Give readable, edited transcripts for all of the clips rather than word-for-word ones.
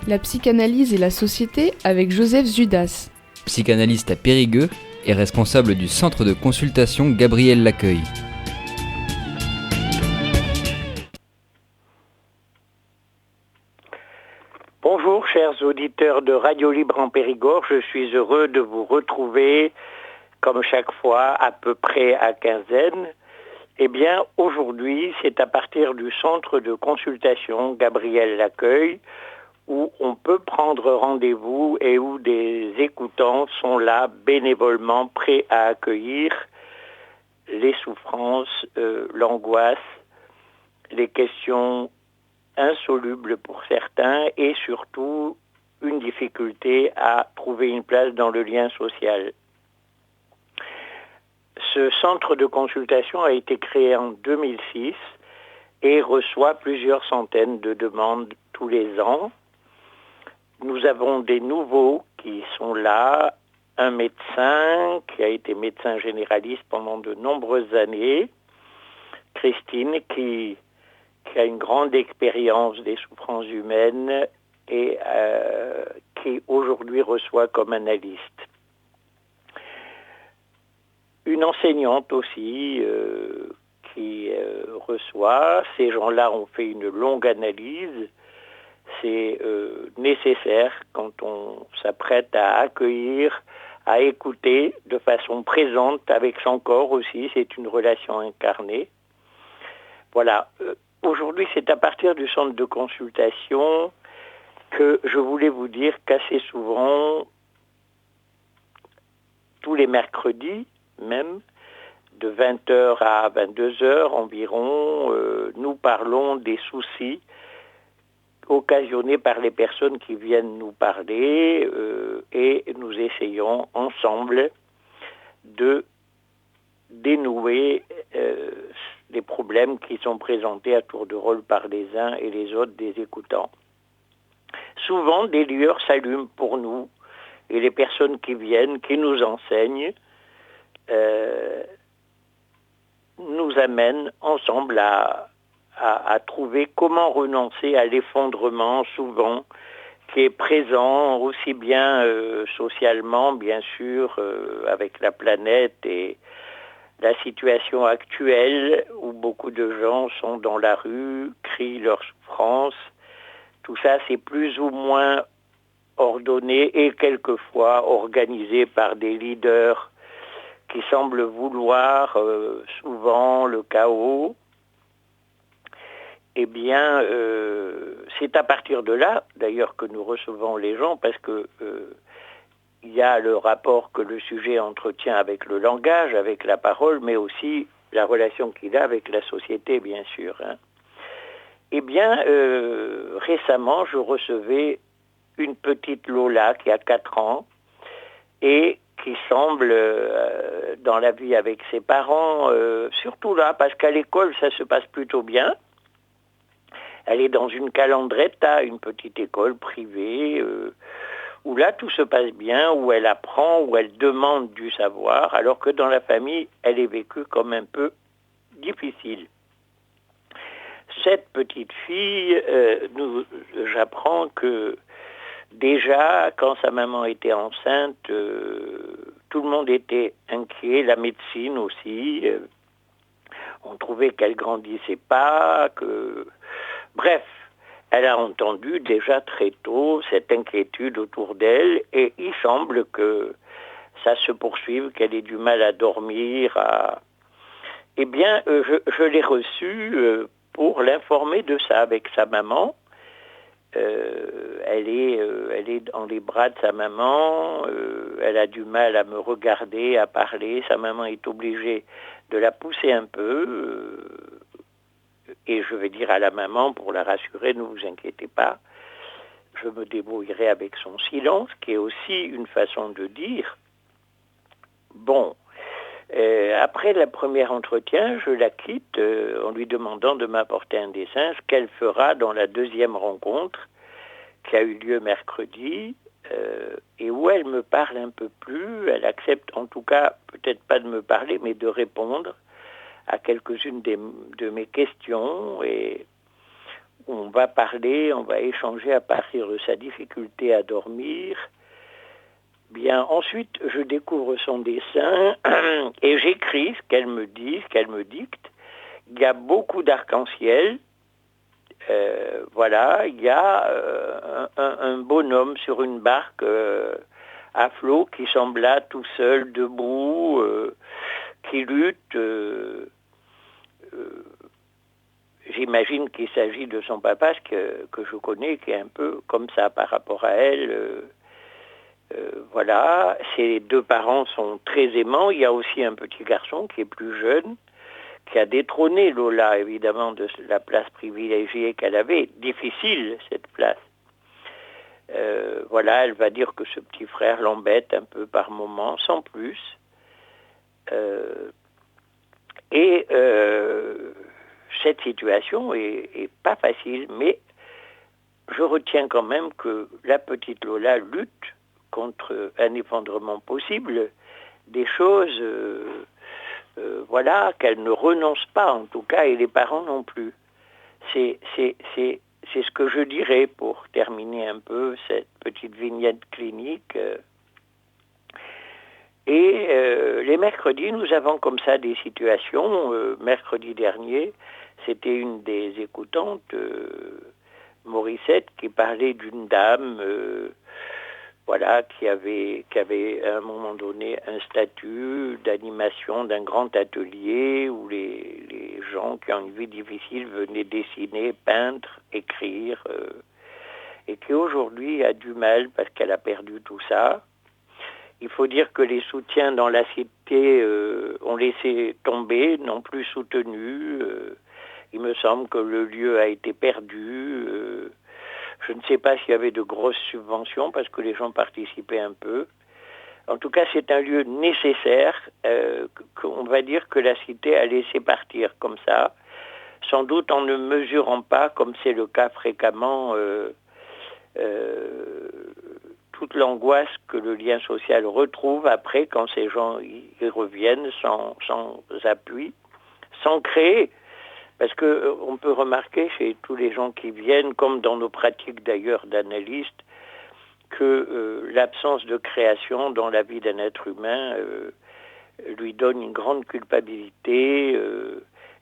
La psychanalyse et la société avec Joseph Zudas. Psychanalyste à Périgueux et responsable du centre de consultation Gabriel Laceuil. Bonjour chers auditeurs de Radio Libre en Périgord, je suis heureux de vous retrouver comme chaque fois à peu près à quinzaine. Eh bien aujourd'hui c'est à partir du centre de consultation Gabriel Laceuil où on peut prendre rendez-vous et où des écoutants sont là bénévolement prêts à accueillir les souffrances, l'angoisse, les questions insoluble pour certains et surtout une difficulté à trouver une place dans le lien social. Ce centre de consultation a été créé en 2006 et reçoit plusieurs centaines de demandes tous les ans. Nous avons des nouveaux qui sont là, un médecin qui a été médecin généraliste pendant de nombreuses années, Christine qui a une grande expérience des souffrances humaines et qui aujourd'hui reçoit comme analyste. Une enseignante aussi qui reçoit. Ces gens-là ont fait une longue analyse. C'est nécessaire quand on s'apprête à accueillir, à écouter de façon présente avec son corps aussi. C'est une relation incarnée. Voilà. Aujourd'hui, c'est à partir du centre de consultation que je voulais vous dire qu'assez souvent, tous les mercredis même, de 20h à 22h environ, nous parlons des soucis occasionnés par les personnes qui viennent nous parler et nous essayons ensemble de dénouer les problèmes qui sont présentés à tour de rôle par les uns et les autres des écoutants. Souvent, des lueurs s'allument pour nous et les personnes qui viennent, qui nous enseignent, nous amènent ensemble à trouver comment renoncer à l'effondrement souvent qui est présent aussi bien socialement, bien sûr, avec la planète et la situation actuelle où beaucoup de gens sont dans la rue, crient leur souffrance. Tout ça, c'est plus ou moins ordonné et quelquefois organisé par des leaders qui semblent vouloir souvent le chaos. Eh bien, c'est à partir de là, d'ailleurs, que nous recevons les gens, parce que il y a le rapport que le sujet entretient avec le langage, avec la parole, mais aussi la relation qu'il a avec la société, bien sûr. Eh bien, récemment, je recevais une petite Lola qui a 4 ans et qui semble, dans la vie avec ses parents, surtout là, parce qu'à l'école, ça se passe plutôt bien. Elle est dans une Calandretta, une petite école privée, où là tout se passe bien, où elle apprend, où elle demande du savoir, alors que dans la famille, elle est vécue comme un peu difficile. Cette petite fille, j'apprends que déjà, quand sa maman était enceinte, tout le monde était inquiet, la médecine aussi. On trouvait qu'elle grandissait pas, que... Bref, elle a entendu déjà très tôt cette inquiétude autour d'elle et il semble que ça se poursuive, qu'elle ait du mal à dormir. Eh bien, je l'ai reçue pour l'informer de ça avec sa maman. Elle est dans les bras de sa maman, elle a du mal à me regarder, à parler. Sa maman est obligée de la pousser un peu. Et je vais dire à la maman, pour la rassurer, ne vous inquiétez pas, je me débrouillerai avec son silence, qui est aussi une façon de dire. Bon, après le premier entretien, je la quitte en lui demandant de m'apporter un dessin, ce qu'elle fera dans la deuxième rencontre, qui a eu lieu mercredi, et où elle me parle un peu plus. Elle accepte en tout cas, peut-être pas de me parler, mais de répondre à quelques-unes de mes questions et on va parler, on va échanger à partir de sa difficulté à dormir. Bien, ensuite, je découvre son dessin et j'écris ce qu'elle me dit, ce qu'elle me dicte. Il y a beaucoup d'arc-en-ciel. Voilà, il y a un bonhomme sur une barque à flot qui semble là tout seul, debout, qui lutte. J'imagine qu'il s'agit de son papa, que je connais, qui est un peu comme ça par rapport à elle. Voilà, ses deux parents sont très aimants. Il y a aussi un petit garçon qui est plus jeune, qui a détrôné Lola, évidemment, de la place privilégiée qu'elle avait. Difficile, cette place. Voilà, elle va dire que ce petit frère l'embête un peu par moments, sans plus. Cette situation est pas facile, mais je retiens quand même que la petite Lola lutte contre un effondrement possible, des choses, voilà, qu'elle ne renonce pas, en tout cas, et les parents non plus. C'est ce que je dirais pour terminer un peu cette petite vignette clinique. Les mercredis, nous avons comme ça des situations. Mercredi dernier, c'était une des écoutantes, Morissette, qui parlait d'une dame voilà, qui avait à un moment donné un statut d'animation d'un grand atelier où les gens qui ont une vie difficile venaient dessiner, peindre, écrire, et qui aujourd'hui a du mal parce qu'elle a perdu tout ça. Il faut dire que les soutiens dans la cité ont laissé tomber, n'ont plus soutenu. Il me semble que le lieu a été perdu. Je ne sais pas s'il y avait de grosses subventions parce que les gens participaient un peu. En tout cas, c'est un lieu nécessaire qu'on va dire que la cité a laissé partir comme ça, sans doute en ne mesurant pas, comme c'est le cas fréquemment, toute l'angoisse que le lien social retrouve après quand ces gens y reviennent sans appui, sans créer. Parce qu'on peut remarquer chez tous les gens qui viennent, comme dans nos pratiques d'ailleurs d'analystes, que l'absence de création dans la vie d'un être humain lui donne une grande culpabilité.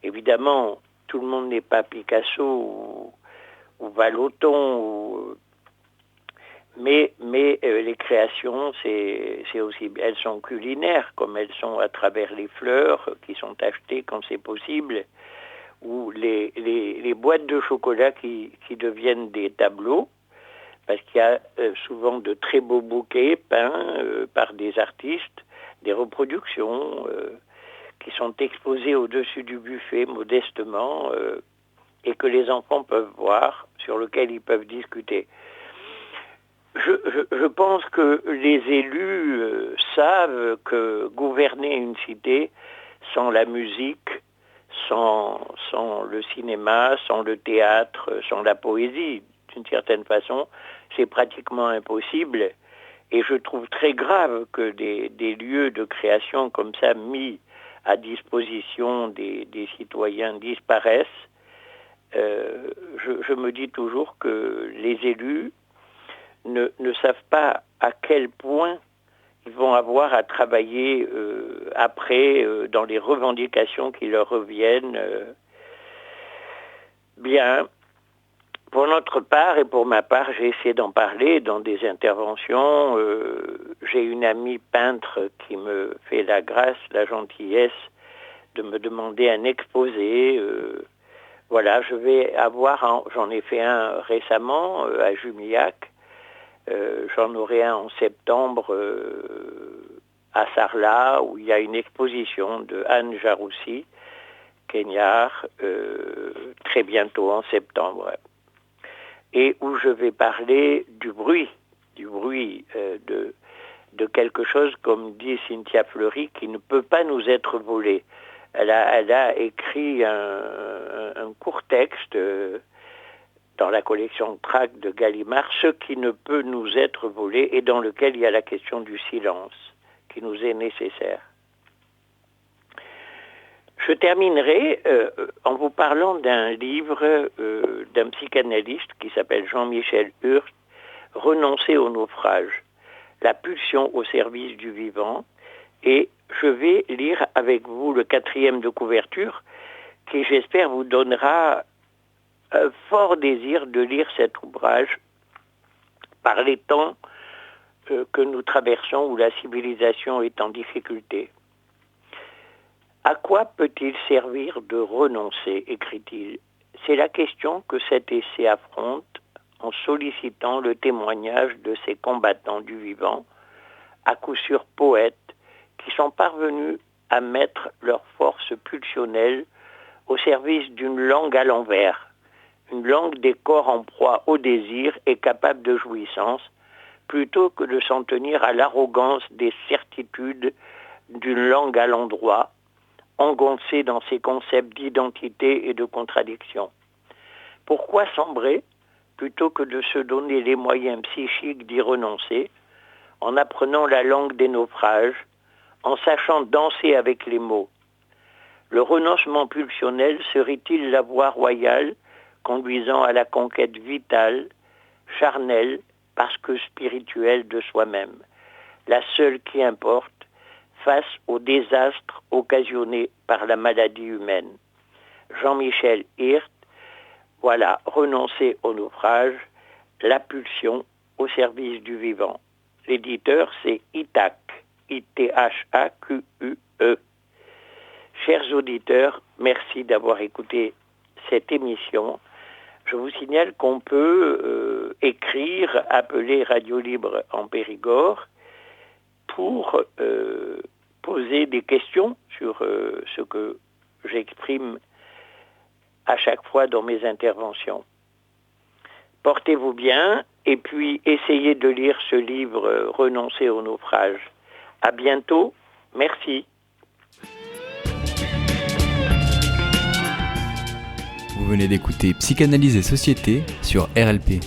Évidemment, tout le monde n'est pas Picasso ou Vallotton, mais les créations, c'est aussi, elles sont culinaires, comme elles sont à travers les fleurs qui sont achetées quand c'est possible, ou les boîtes de chocolat qui deviennent des tableaux, parce qu'il y a souvent de très beaux bouquets peints par des artistes, des reproductions qui sont exposées au-dessus du buffet modestement et que les enfants peuvent voir, sur lesquels ils peuvent discuter. Je pense que les élus savent que gouverner une cité sans la musique, sans le cinéma, sans le théâtre, sans la poésie, d'une certaine façon, c'est pratiquement impossible. Et je trouve très grave que des lieux de création comme ça mis à disposition des citoyens disparaissent. Je me dis toujours que les élus ne savent pas à quel point ils vont avoir à travailler après dans les revendications qui leur reviennent. Bien, pour notre part et pour ma part, j'ai essayé d'en parler dans des interventions. J'ai une amie peintre qui me fait la grâce, la gentillesse de me demander un exposé. Voilà, je vais avoir, j'en ai fait un récemment à Jumillac. J'en aurai un en septembre à Sarlat, où il y a une exposition de Anne Jaroussi, Kenyar, très bientôt en septembre. Et où je vais parler du bruit de quelque chose, comme dit Cynthia Fleury, qui ne peut pas nous être volé. Elle a écrit un court texte dans la collection Tract de Gallimard, ce qui ne peut nous être volé, et dans lequel il y a la question du silence, qui nous est nécessaire. Je terminerai en vous parlant d'un livre d'un psychanalyste qui s'appelle Jean-Michel Hurt, Renoncer au naufrage, la pulsion au service du vivant. Et je vais lire avec vous le 4e de couverture qui, j'espère, vous donnera un fort désir de lire cet ouvrage par les temps que nous traversons où la civilisation est en difficulté. À quoi peut-il servir de renoncer, écrit-il. C'est la question que cet essai affronte en sollicitant le témoignage de ces combattants du vivant, à coup sûr poètes, qui sont parvenus à mettre leur force pulsionnelle au service d'une langue à l'envers, une langue des corps en proie au désir et capable de jouissance, plutôt que de s'en tenir à l'arrogance des certitudes d'une langue à l'endroit, engoncée dans ses concepts d'identité et de contradiction. Pourquoi sombrer plutôt que de se donner les moyens psychiques d'y renoncer, en apprenant la langue des naufrages, en sachant danser avec les mots? Le renoncement pulsionnel serait-il la voie royale conduisant à la conquête vitale, charnelle, parce que spirituelle de soi-même, la seule qui importe face au désastre occasionné par la maladie humaine? Jean-Michel Hirt, voilà, Renoncer au naufrage, la pulsion au service du vivant. L'éditeur, c'est Ithaque, I-T-H-A-Q-U-E. Chers auditeurs, merci d'avoir écouté cette émission. Je vous signale qu'on peut écrire, appeler Radio Libre en Périgord pour poser des questions sur ce que j'exprime à chaque fois dans mes interventions. Portez-vous bien et puis essayez de lire ce livre Renoncer au naufrage. À bientôt. Merci. Vous venez d'écouter Psychanalyse et Société sur RLP.